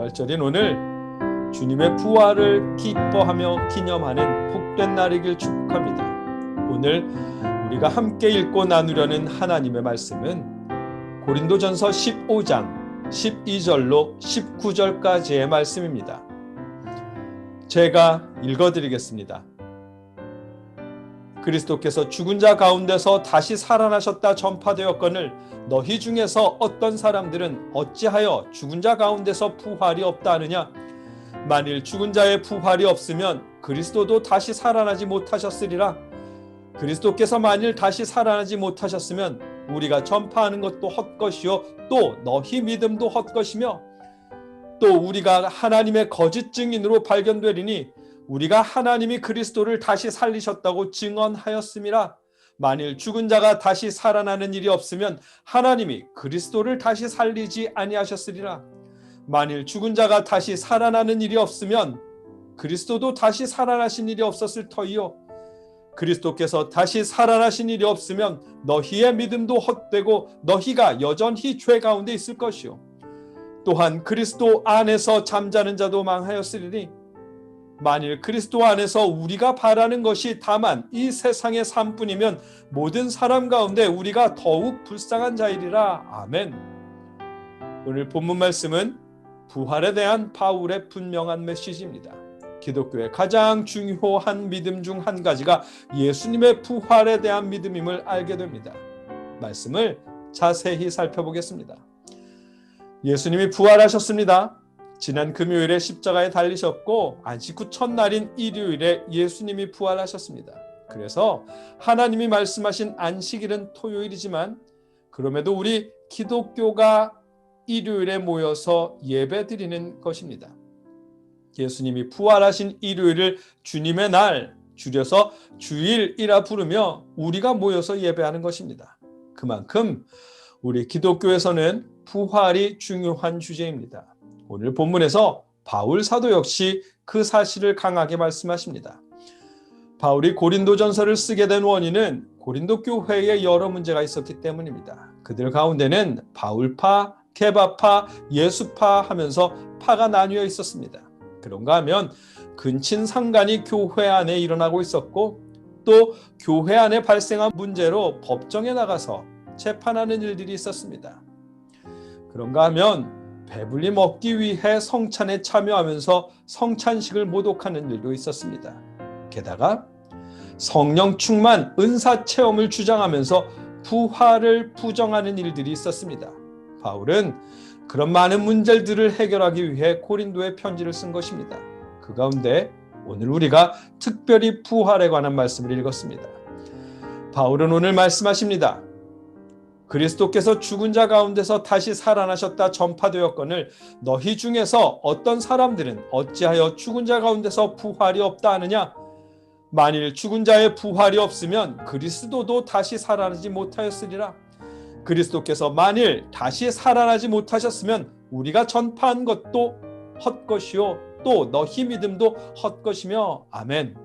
부활절인 오늘 주님의 부활을 기뻐하며 기념하는 복된 날이길 축복합니다. 오늘 우리가 함께 읽고 나누려는 하나님의 말씀은 고린도전서 15장 12절로 19절까지의 말씀입니다. 제가 읽어드리겠습니다. 그리스도께서 죽은 자 가운데서 다시 살아나셨다 전파되었거늘 너희 중에서 어떤 사람들은 어찌하여 죽은 자 가운데서 부활이 없다 하느냐? 만일 죽은 자의 부활이 없으면 그리스도도 다시 살아나지 못하셨으리라. 그리스도께서 만일 다시 살아나지 못하셨으면 우리가 전파하는 것도 헛것이요 또 너희 믿음도 헛것이며 또 우리가 하나님의 거짓 증인으로 발견되리니 우리가 하나님이 그리스도를 다시 살리셨다고 증언하였음이라. 만일 죽은 자가 다시 살아나는 일이 없으면 하나님이 그리스도를 다시 살리지 아니하셨으리라. 만일 죽은 자가 다시 살아나는 일이 없으면 그리스도도 다시 살아나신 일이 없었을 터이요 그리스도께서 다시 살아나신 일이 없으면 너희의 믿음도 헛되고 너희가 여전히 죄 가운데 있을 것이요 또한 그리스도 안에서 잠자는 자도 망하였으리니 만일 그리스도 안에서 우리가 바라는 것이 다만 이 세상의 삶뿐이면 모든 사람 가운데 우리가 더욱 불쌍한 자이리라. 아멘. 오늘 본문 말씀은 부활에 대한 바울의 분명한 메시지입니다. 기독교의 가장 중요한 믿음 중 한 가지가 예수님의 부활에 대한 믿음임을 알게 됩니다. 말씀을 자세히 살펴보겠습니다. 예수님이 부활하셨습니다. 지난 금요일에 십자가에 달리셨고 안식 후 첫날인 일요일에 예수님이 부활하셨습니다. 그래서 하나님이 말씀하신 안식일은 토요일이지만 그럼에도 우리 기독교가 일요일에 모여서 예배드리는 것입니다. 예수님이 부활하신 일요일을 주님의 날, 줄여서 주일이라 부르며 우리가 모여서 예배하는 것입니다. 그만큼 우리 기독교에서는 부활이 중요한 주제입니다. 오늘 본문에서 바울 사도 역시 그 사실을 강하게 말씀하십니다. 바울이 고린도전서를 쓰게 된 원인은 고린도 교회에 여러 문제가 있었기 때문입니다. 그들 가운데는 바울파, 게바파, 예수파 하면서 파가 나뉘어 있었습니다. 그런가 하면 근친상간이 교회 안에 일어나고 있었고 또 교회 안에 발생한 문제로 법정에 나가서 재판하는 일들이 있었습니다. 그런가 하면 배불리 먹기 위해 성찬에 참여하면서 성찬식을 모독하는 일도 있었습니다. 게다가 성령 충만 은사 체험을 주장하면서 부활을 부정하는 일들이 있었습니다. 바울은 그런 많은 문제들을 해결하기 위해 고린도에 편지를 쓴 것입니다. 그 가운데 오늘 우리가 특별히 부활에 관한 말씀을 읽었습니다. 바울은 오늘 말씀하십니다. 그리스도께서 죽은 자 가운데서 다시 살아나셨다 전파되었거늘 너희 중에서 어떤 사람들은 어찌하여 죽은 자 가운데서 부활이 없다 하느냐? 만일 죽은 자의 부활이 없으면 그리스도도 다시 살아나지 못하였으리라. 그리스도께서 만일 다시 살아나지 못하셨으면 우리가 전파한 것도 헛것이요 또 너희 믿음도 헛것이며 아멘.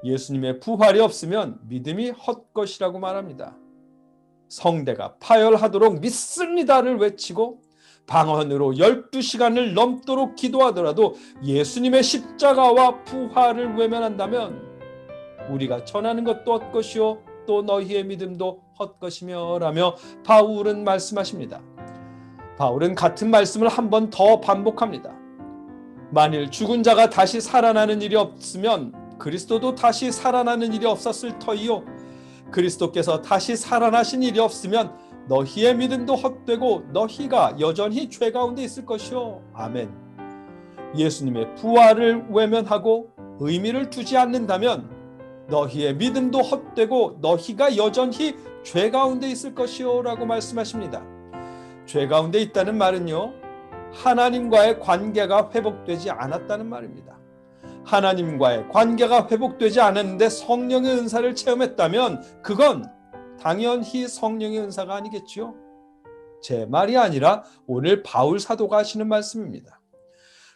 예수님의 부활이 없으면 믿음이 헛것이라고 말합니다. 성대가 파열하도록 믿습니다를 외치고 방언으로 12시간을 넘도록 기도하더라도 예수님의 십자가와 부활을 외면한다면 우리가 전하는 것도 헛것이요 또 너희의 믿음도 헛것이며 라며 바울은 말씀하십니다. 바울은 같은 말씀을 한 번 더 반복합니다. 만일 죽은 자가 다시 살아나는 일이 없으면 그리스도도 다시 살아나는 일이 없었을 터이요 그리스도께서 다시 살아나신 일이 없으면 너희의 믿음도 헛되고 너희가 여전히 죄 가운데 있을 것이요 아멘. 예수님의 부활을 외면하고 의미를 두지 않는다면 너희의 믿음도 헛되고 너희가 여전히 죄 가운데 있을 것이요 라고 말씀하십니다. 죄 가운데 있다는 말은요 하나님과의 관계가 회복되지 않았다는 말입니다. 하나님과의 관계가 회복되지 않았는데 성령의 은사를 체험했다면 그건 당연히 성령의 은사가 아니겠지요. 제 말이 아니라 오늘 바울 사도가 하시는 말씀입니다.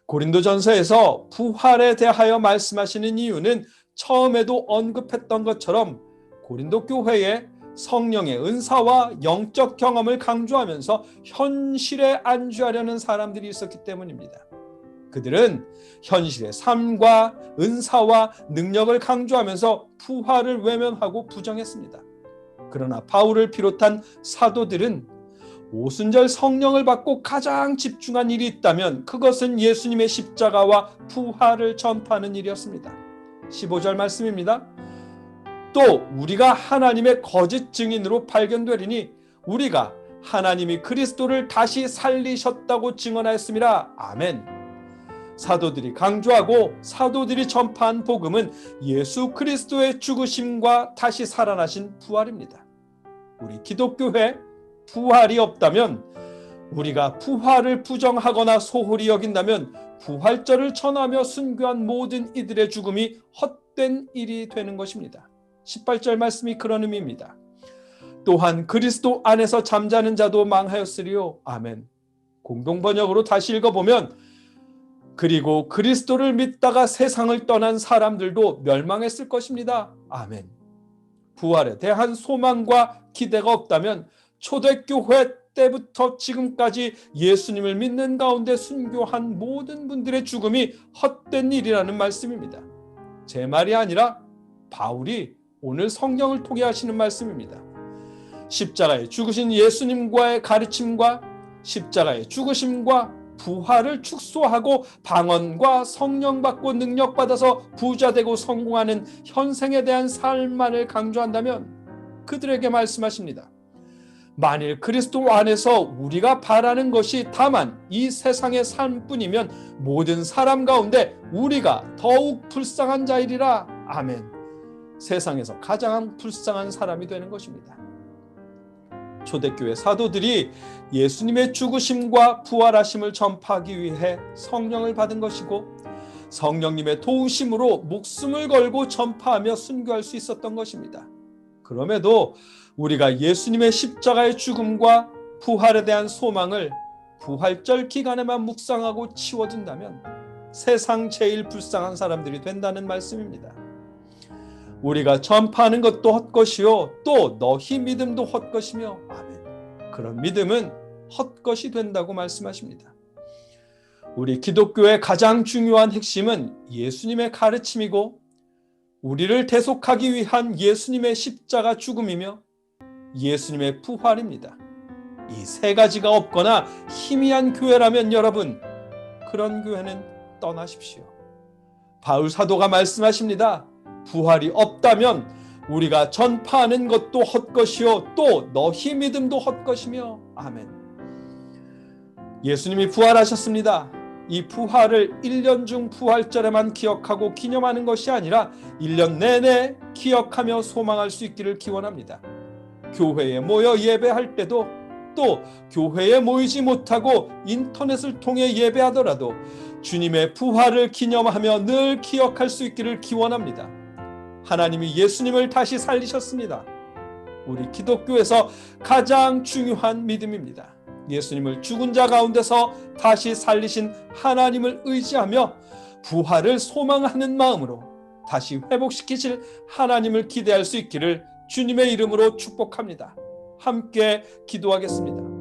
고린도전서에서 부활에 대하여 말씀하시는 이유는 처음에도 언급했던 것처럼 고린도 교회에 성령의 은사와 영적 경험을 강조하면서 현실에 안주하려는 사람들이 있었기 때문입니다. 그들은 현실의 삶과 은사와 능력을 강조하면서 부활을 외면하고 부정했습니다. 그러나 바울을 비롯한 사도들은 오순절 성령을 받고 가장 집중한 일이 있다면 그것은 예수님의 십자가와 부활을 전파하는 일이었습니다. 15절 말씀입니다. 또 우리가 하나님의 거짓 증인으로 발견되리니 우리가 하나님이 그리스도를 다시 살리셨다고 증언하였음이라. 아멘. 사도들이 강조하고 사도들이 전파한 복음은 예수 그리스도의 죽으심과 다시 살아나신 부활입니다. 우리 기독교회 부활이 없다면, 우리가 부활을 부정하거나 소홀히 여긴다면 부활절을 전하며 순교한 모든 이들의 죽음이 헛된 일이 되는 것입니다. 18절 말씀이 그런 의미입니다. 또한 그리스도 안에서 잠자는 자도 망하였으리요. 아멘. 공동번역으로 다시 읽어보면 그리고 그리스도를 믿다가 세상을 떠난 사람들도 멸망했을 것입니다. 아멘. 부활에 대한 소망과 기대가 없다면 초대교회 때부터 지금까지 예수님을 믿는 가운데 순교한 모든 분들의 죽음이 헛된 일이라는 말씀입니다. 제 말이 아니라 바울이 오늘 성경을 통해 하시는 말씀입니다. 십자가에 죽으신 예수님과의 가르침과 십자가의 죽으심과 부활을 축소하고 방언과 성령 받고 능력 받아서 부자 되고 성공하는 현생에 대한 삶만을 강조한다면 그들에게 말씀하십니다. 만일 그리스도 안에서 우리가 바라는 것이 다만 이 세상의 삶뿐이면 모든 사람 가운데 우리가 더욱 불쌍한 자이리라. 아멘. 세상에서 가장 불쌍한 사람이 되는 것입니다. 초대교회 사도들이 예수님의 죽으심과 부활하심을 전파하기 위해 성령을 받은 것이고 성령님의 도우심으로 목숨을 걸고 전파하며 순교할 수 있었던 것입니다. 그럼에도 우리가 예수님의 십자가의 죽음과 부활에 대한 소망을 부활절 기간에만 묵상하고 치워둔다면 세상 제일 불쌍한 사람들이 된다는 말씀입니다. 우리가 전파하는 것도 헛것이요 또 너희 믿음도 헛것이며 아멘. 그런 믿음은 헛것이 된다고 말씀하십니다. 우리 기독교의 가장 중요한 핵심은 예수님의 가르침이고 우리를 대속하기 위한 예수님의 십자가 죽음이며 예수님의 부활입니다. 이 세 가지가 없거나 희미한 교회라면 여러분, 그런 교회는 떠나십시오. 바울 사도가 말씀하십니다. 부활이 없다면 우리가 전파하는 것도 헛것이요 또 너희 믿음도 헛것이며 아멘. 예수님이 부활하셨습니다. 이 부활을 1년 중 부활절에만 기억하고 기념하는 것이 아니라 1년 내내 기억하며 소망할 수 있기를 기원합니다. 교회에 모여 예배할 때도 또 교회에 모이지 못하고 인터넷을 통해 예배하더라도 주님의 부활을 기념하며 늘 기억할 수 있기를 기원합니다. 하나님이 예수님을 다시 살리셨습니다. 우리 기독교에서 가장 중요한 믿음입니다. 예수님을 죽은 자 가운데서 다시 살리신 하나님을 의지하며 부활을 소망하는 마음으로 다시 회복시키실 하나님을 기대할 수 있기를 주님의 이름으로 축복합니다. 함께 기도하겠습니다.